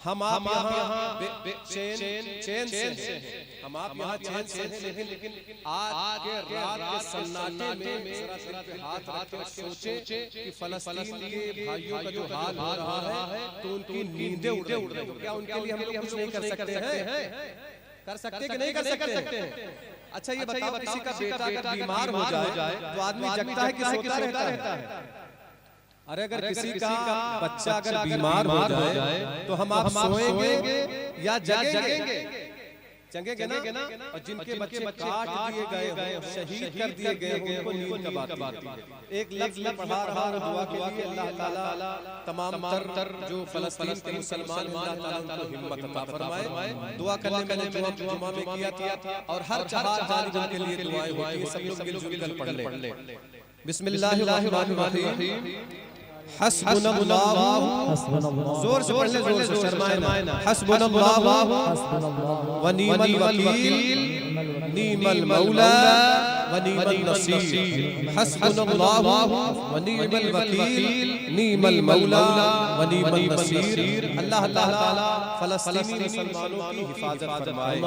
हम आप यहाँ चैन से हैं, हम आप यहाँ चैन से हैं, लेकिन आज के रात के सन्नाटे में जरा दिल पे हाथ रख कर सोचे कि फलस्तीन के भाइयों का जो हाल हो रहा है तो उनकी नींदें उड़ रही हैं। क्या उनके लिए हम लोग कुछ नहीं कर सकते हैं? कर सकते कि नहीं कर सकते हैं? अच्छा ये बताओ, किसी का बेटा अगर बीमार हो जाए तो आदमी जगता है कि सोता रहता है? अरे अगर किसी का बच्चा अगर बीमार हो जाए तो हम आप सोएंगे या जगेंगे? जगेंगे ना। और जिनके बच्चे काट दिए गए, शहीद कर दिए गए, उनको नींद कब आती है? एक लफ्ज़ में पढ़ा रहा हूं दुआ के लिए, अल्लाह ताला तमाम तर जो फलस्तीन के मुसलमान, अल्लाह ताला उनको हिम्मत अता फरमाए। दुआ करने मैंने जुमा में किया था और हर चार जानिब के लिए दुआएं होती हैं, सब लोग मिलजुल कर पढ़ लें। बिस्मिल्लाहिर्रहमानिर्रहीम। हस्बुनल्लाहु, जोर से पढ़ ले, जोर से शर्माए ना। हस्बुनल्लाहु व निअमल वकील, निअमल मौला व निअमल नसीर। हस्बुनल्लाहु व निअमल वकील, निअमल मौला व निअमल नसीर। अल्लाह ताला फलस्तीनी मुसलमानों की हिफाजत फरमाए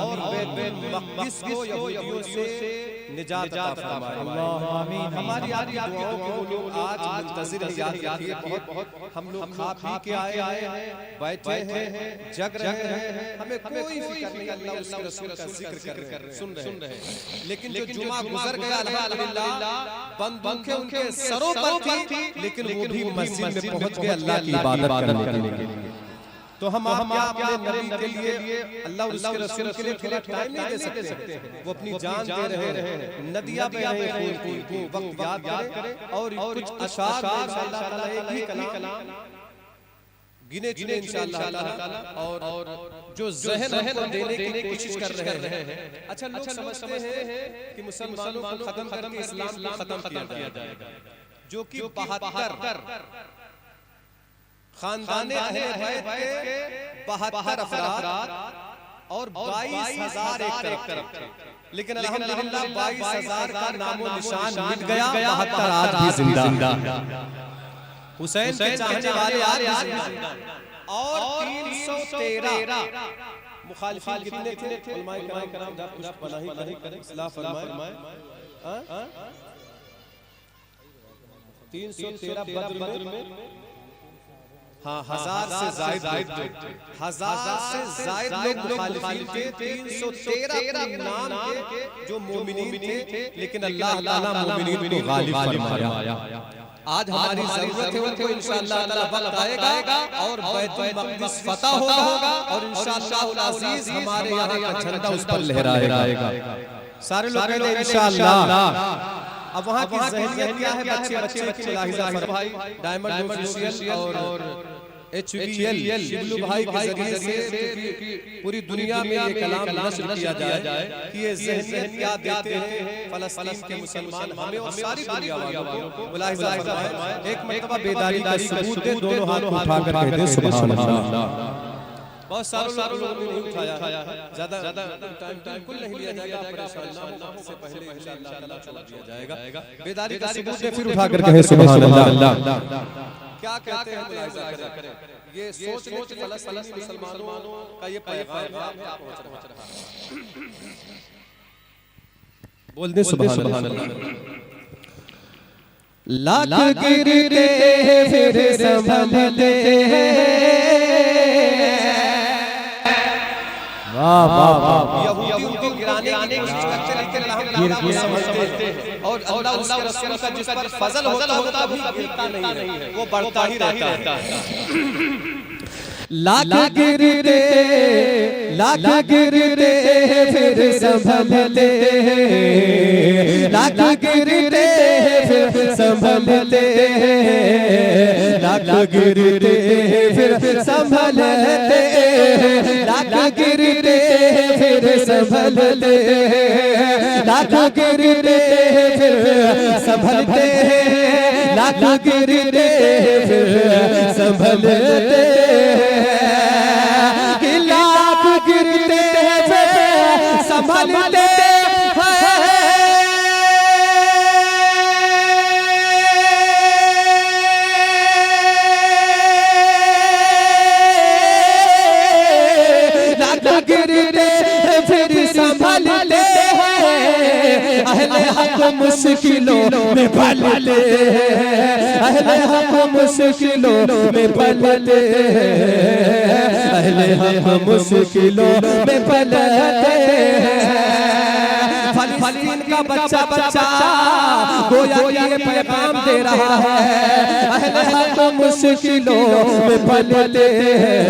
और बैतुल मक़दिस को यहूदियों से निजात अता फरमाए। हमारी आपकी दुआओं को आज मुंतज़िर याद रखिए। बहुत हम लोग खा पी के आए हैं, बैठे हैं, जग रहे हैं, हमें कोई फिक्र नहीं, अल्लाह उसके रसूल का जिक्र कर रहे हैं, सुन रहे हैं। लेकिन जो जुमा गुजर गया अल्हम्दुलिल्लाह, बंदूकें उनके सरों पर थी, लेकिन वो भी मस्जिद में पहुंच गए अल्लाह की इबादत करने के लिए। तो हम अपने नबी के लिए, अल्लाह और उसके रसूल के लिए थोड़ा टाइम नहीं दे सकते हैं? वो अपनी जान दे रहे हैं, नदियां बह रही हैं, उनको वक्त याद करें और कुछ अशआर इंशाअल्लाह ताला, एक ही कलाम गिने चुने इंशाअल्लाह ताला और जो ज़हन को देने की कोशिश कर रहे हैं। अच्छा, लोग समझते हैं कि मुसलमानों को खत्म करके इस्लाम को खत्म किया जाएगा, जो कि 72 खानदाने अहले बैत के 72 अफराद और 22,000 एक तरफ थे। लेकिन अल्हम्दुलिल्लाह 22,000 का नामो निशान मिट गया, 72 आज भी जिंदा। हुसैन के चाहने वाले आज भी जिंदा। और 313 मुखालिफिन कितने थे? उलमाए कराम कुछ पनाही करें, इस्लाह फरमाए। 313 बद्र में, हाँ, 1000 से जायद लोग थे, 1000 से जायद लोग मुखालिफिन थे। 313 नाम के जो मोमिनीन थे, लेकिन अल्लाह ताला मोमिनीन को गालिब फरमाया। आज हमारी जरूरत है उनको, इंशाअल्लाह ताला वक्त आएगा और बैतुल मक़दिस फतह होगा और इंशाअल्लाह अज़ीज़ हमारे यहाँ का झंडा उस पर लहराएगा। सारे लोग कहते हैं इंशाअल्लाह। अब वहाँ की ज़हनियत क्या है? बच्चे मुलाहिज़ा भाई, डायमंड ऑफिशियल और HVL शिबलू भाई के ज़रिए से पूरी दुनिया में ये कलाम नश्र किया जाए कि ये ज़हनियत क्या देते हैं फलस्तीन के मुसलमान हमें और सारी दुनिया वालों को। मुलाहिज़ा फरमाएं, एक मरतबा बेदारी का सबूत दे, दोनों हाथ उठाकर कहते सुभान अल्लाह। बहुत सारे लोगों ने नहीं उठाया है, ज्यादा टाइम बिल्कुल नहीं लिया जाएगा, परेशान ना हो, इससे पहले इंशाअल्लाह ताला छोड़ दिया जाएगा। बेदारी का सबूत दे, फिर उठाकर कहे सुभान अल्लाह। क्या कहते हैं? मुलाहिज़ा करें, ये सोच फलस्तीनी मुसलमानों का ये पैगाम आप पहुंच रहा है। बोल दे सुभान अल्लाह। लाख गिरते फिर संभलते हैं, वाह वाह वाह। यहूदी उनको गिराने की कोशिश करते, लेकिन हम समझते हैं और अल्लाह उसके रसूल का जिस पर फजल होता भी गिरता नहीं है, वो बढ़ता ही रहता है। लाख गिरते फिर संभलते हैं, लाख गिरते फिर संभलते हैं, लाख गिरते फिर संभलते हैं, लाख गिरते फिर संभलते हैं, लाख गिरते फिर संभलते हैं, लाख गिरते फिर संभलते हैं, लाख गिरते फिर संभलते हैं। गिरते फिर संभलते हैं, अहले हक मुश्किलों में पलते हैं, अहले हक मुश्किलों में पलते हैं, अहले हक मुश्किलों में पलते हैं। फलस्तीन का बच्चा बच्चा गोया ये पैगाम दे रहा है, अहले हक मुश्किलों में पलते हैं,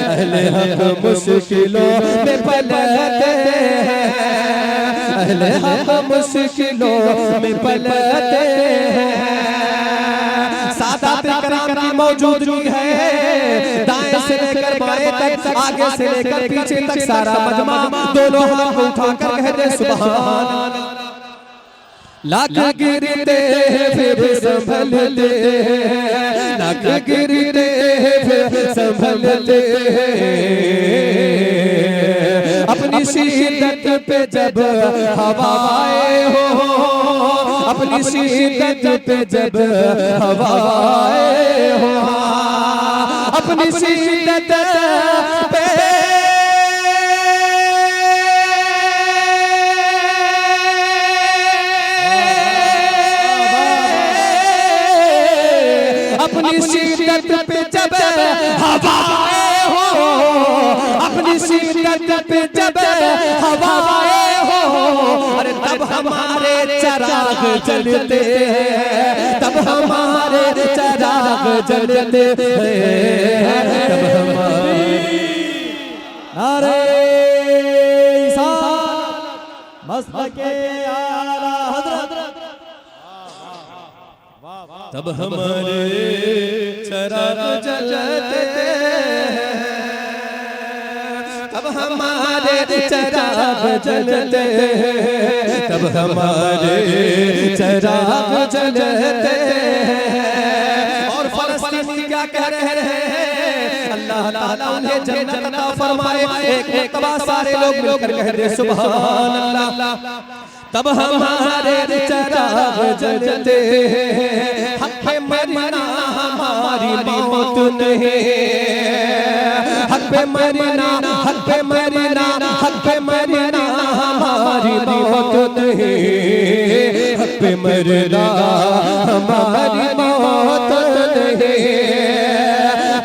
अहले हक मुश्किलों में पलते हैं, अहले हक मुश्किलों में पलते हैं। सादात इकराम की मौजूदगी है, दाएं से लेकर बाएं तक, आगे से लेकर पीछे तक सारा मजमा दोनों हाथ उठाकर कह दे सुभान अल्लाह। लाख गिरते फिर संभलते हैं, लाख गिरते फिर संभलते हैं, अपनी शिद्दत पे जब हवाएं हो, अपनी शिद्दत पे जब हवाएं हो, अपनी शिद्दत पे अपनी शिद्दत पे जब हवाएं हो, अपनी शिद्दत पे जब हवाएं हो, अरे तब हमारे चराग जलते हैं, तब हमारे चराग जलते हैं, तब हमारे अरे मस्तके आला हज़रत, तब हमारे चराग जलते हैं, तब हमारे चराग जलते हैं, तब हमारे चराग जलते हैं। और फलस्तीनी क्या कह रहे हैं, अल्लाह ताला उन्हें जन्नत अता फरमाए। एक मरतबा सारे लोग मिलकर कह रहे सुभान अल्लाह। तब हमारे चराग जलते हैं, हक पे मरना हमारी मौत नहीं, हक पे मरना, हक पे मरना, हक पे मरना हमारी मौत नहीं, हक पे मरना हमारी मौत नहीं,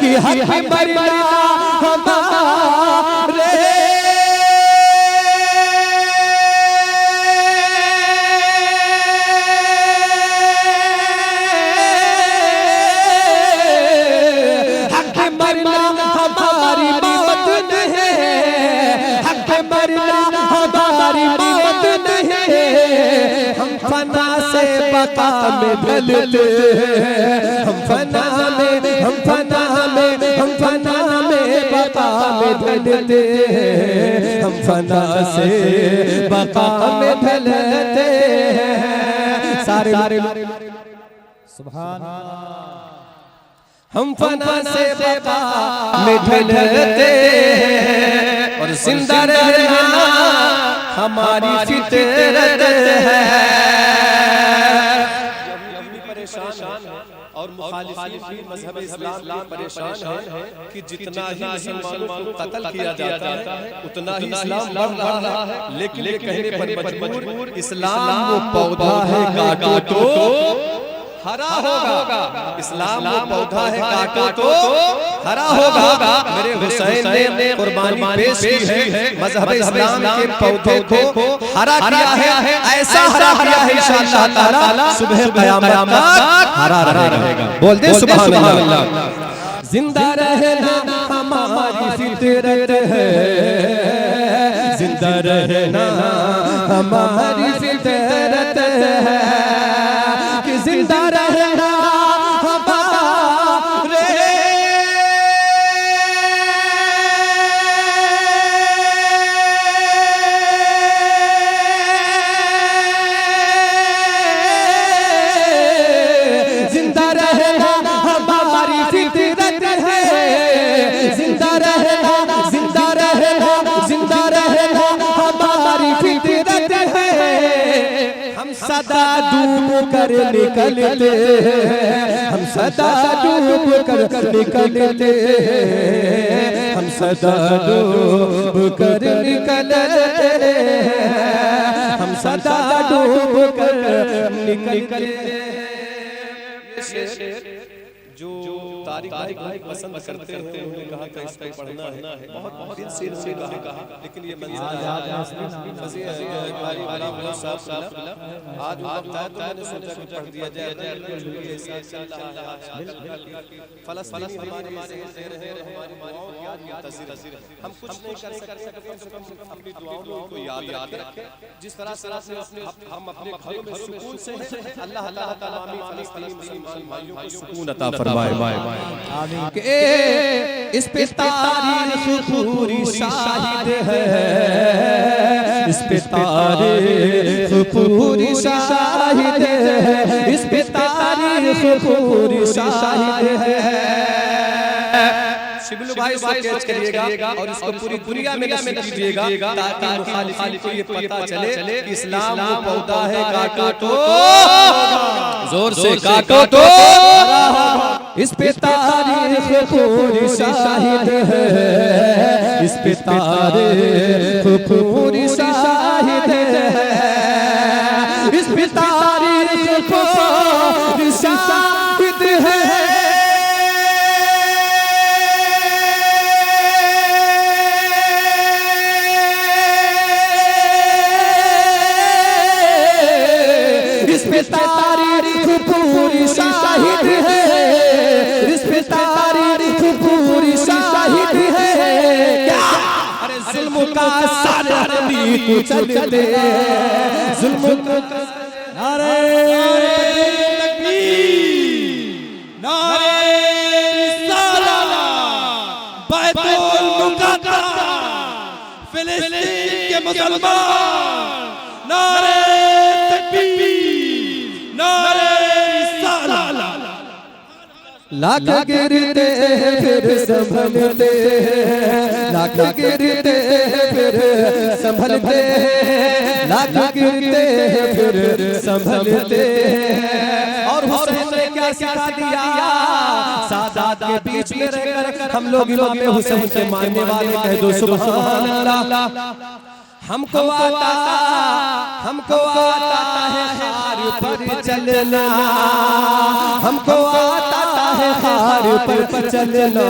कि हक पे मरना फना से बका में ढलते हैं, हम फना में, हम फना में, हम फना में बका में ढलते हैं, हम फना से बका में ढलते हैं। सारे सुभान अल्लाह। हम फना से बका में ढलते हैं और जिंदा रहना हमारी फितरत है। परेशान है और मुखालिफीन भी मज़हब इस्लाम में परेशान है कि जितना ही मुसलमानों को कत्ल किया जाता है उतना ही इस्लाम बढ़ रहा है, लेकिन कहने पर मजबूर इस्लाम वो पौधा है काटो तो हरा होगा, इस्लाम वो पौधा है काटो तो हरा होगा। मेरे हुसैन ने कुर्बानी पेश की है, मज़हब इस्लाम के पौधे को हरा किया है, ऐसा हरा किया है इंशाअल्लाह ताला सुबह क़यामत तक हरा रहेगा। बोल दे सुभान अल्लाह। जिंदा रहना हमारी फितरत है, जिंदा रहना हमारी फितरत है, कि जिंदा रहना हमारे जिंदा रहना हमारी फितरत है, जिंदा रहना, जिंदा रहना, जिंदा रहना हमारी फितरत है। हम सदा डूब कर निकलते हैं, हम सदा डूब कर निकलते हैं, हम सदा डूब कर निकलते हैं, हम सदा डूब कर निकलते हैं। जो तारीख भाई पसंद करते हैं, उन्होंने कहा था इसको पढ़ना है, बहुत दिन से कहा, लेकिन ये मंजर आज वक्त आया तो मैंने सोचा कि पढ़ दिया जाए। फलस्तीनी हमारे हम कुछ नहीं कर सकते, अपनी दुआओं में उनको याद रखें। जिस तरह से हम अपने घरों में सुकून से हैं, अल्लाह तमामी फलस्तीनी मुसलमान भाइयों को सुकून अता फरमाए। इस पे तारीख पूरी शाहिद है, इस पे तारीख पूरी शाहिद है, इस पे तारीख पूरी शाहिद है। शिबलू भाई इसको कैच करिएगा और इसको पूरी दुनिया में कीजिएगा ताकि मुखालिफिन को ये पता चले कि इस्लाम वो पौधा है, काटो तो जोर से काटो तो। इस पे तारीख पूरी शाहिद है, इस पे तारीख पूरी शाहिद है, इस पे तारीख पूरी शाहिद है। इस पे तारीख पूरी शाहिद है, इस पे तारीख पूरी शाहिद है। क्या अरे जुल्म का सारा कुचलते, जुल्म का नारे तकबीर, नारे रिसालत, बैतुल मुक़द्दस, फिलिस्तीन के मुसलमान, नारे लाख गिरते हैं फिर संभलते हैं, लाख गिरते हैं फिर संभलते हैं, लाख गिरते हैं फिर संभलते हैं। और हुसैन ने क्या सिखा दिया, सादात के बीच में रहकर हम लोग इमाम हुसैन के मानने वाले कह दो सुभान अल्लाह। हमको आता है खार पर चलना, हमको आता है खार पर चलना,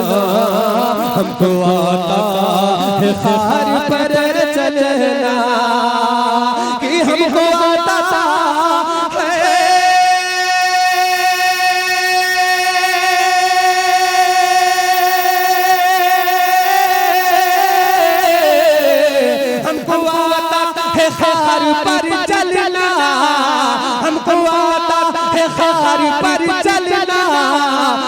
हमको आता है खार पर चलना, कि हमको आता है खार पर चलना, हमको आता है खार पर चलना।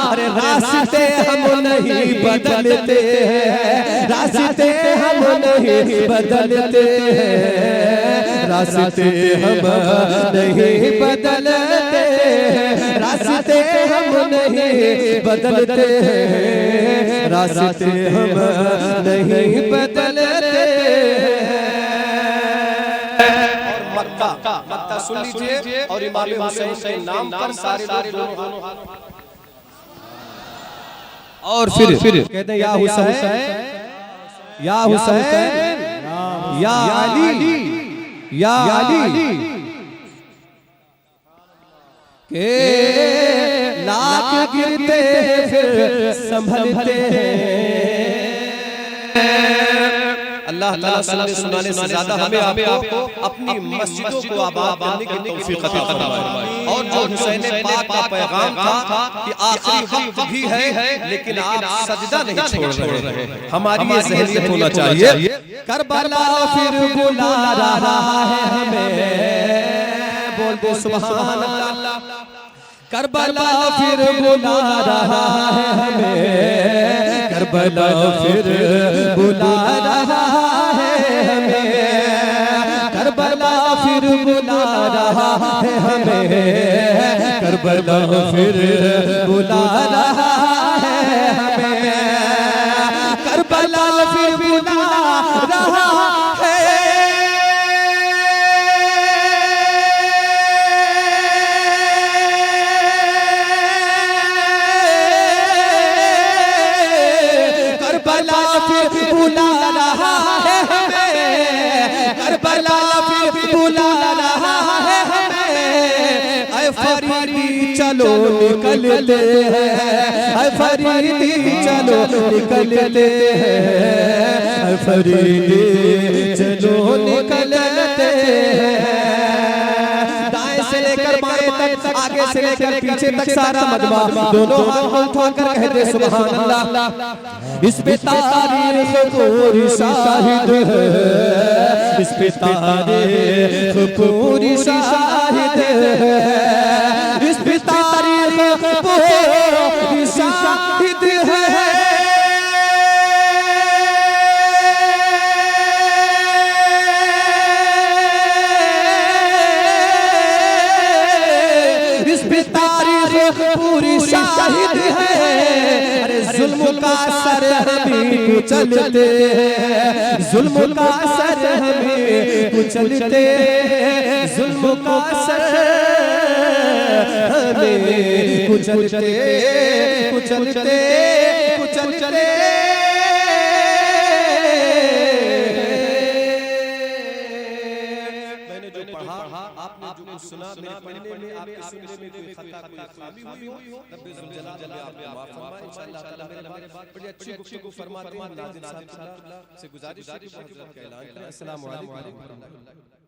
अरे रास्ते हम नहीं बदलते हैं, रास्ते हम नहीं बदलते हैं, रास्ते हम नहीं बदलते हैं, रास्ते हम नहीं बदलते हैं, रास्ते हम नहीं बदलते हैं। मक्का सुन लीजिए और इमाम हुसैन के नाम पर सारे लोग और फिर कहते हैं या हुसैन, या हुसैन, या अली, या अली, के लाख गिरते फिर संभलते हैं। अल्लाह ताला सुनाने से ज्यादा हमें आपको अपनी मस्जिदों को आबाद करने की तौफीक अता फरमाए। और जो हुसैन पाक का पैगाम था कि आखिरी वक्त भी है लेकिन आप सजदा नहीं छोड़ रहे, हमारी ये ज़हनियत होना चाहिए। करबला फिर बुला रहा है हमें, बोल दो सुभान अल्लाह। करबला फिर बुला रहा है हमें, करबला फिर बुला रहा है हमें, करबला फिर बुला रहा है हमें, करबला फिर बुला रहा है हमें, करबला फिर बुला रहा है। करबला फिर निकलते हैं फरीदी चलो निकलते हैं फरीदी चलो निकलते हैं। दाएं से लेकर बाएं तक आगे से लेकर पीछे तक सारा मजमा दोनों हाथ उठाकर कहते सुभान अल्लाह। इस पे तारीख पूरी शाहिद है, इस पे तारीख पूरी शाहिद है, इस पे तारीख पूरी शाहिद है। पूरी शाहिद है। अरे जुल्म का सर हमें कुचलते हैं, जुल्म का सर हमें कुचलते हैं, जुल्म का सर हमें कुचलते कुचलते कुचलते। आपने जो कुछ सुना मेरे पढ़ने में आपके सुनने में कोई खता कोई खामी हुई हो रब्बे जुल जलाल आप माफ फरमाए इंशाअल्लाह ताला। मेरे बड़ी अच्छी गुफ्तगू फरमाते हैं नाज़िम साहब से गुजारिश है कि हज़रत का ऐलान करें। अस्सलाम वालेकुम।